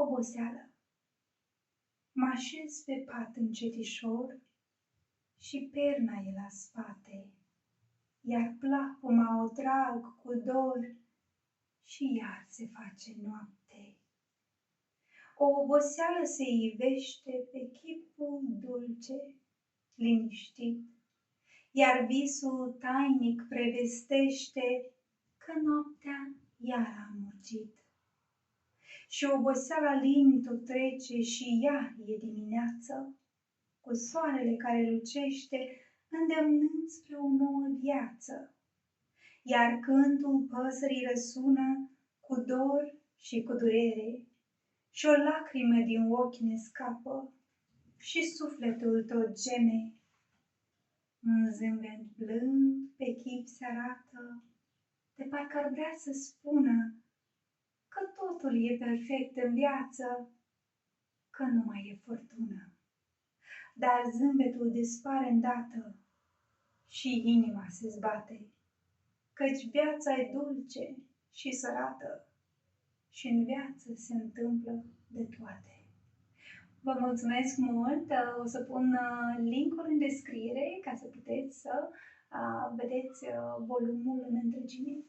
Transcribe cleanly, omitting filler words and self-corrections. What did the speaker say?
oboseală. Mă așez pe pat încetișor și perna e la spate, iar plapuma o trag cu dor și iar se face noapte. O oboseală se ivește pe chipul dulce, liniștit, iar visul tainic prevestește că noaptea iar a amurgit. Și oboseala lin tot trece și ea e dimineață, cu soarele care lucește, îndemnând spre o nouă viață. Iar cântul păsării răsună cu dor și cu durere, și o lacrimă din ochi ne scapă și sufletul tot geme. Un zâmbet blând pe chip se arată, de parcă ar vrea să spună că totul e perfect în viață, că nu mai e furtună. Dar zâmbetul dispare îndată și inima se zbate, căci viața e dulce și sărată și în viață se întâmplă de toate. Vă mulțumesc mult! O să pun link-ul în descriere ca să puteți să vedeți volumul în întregime.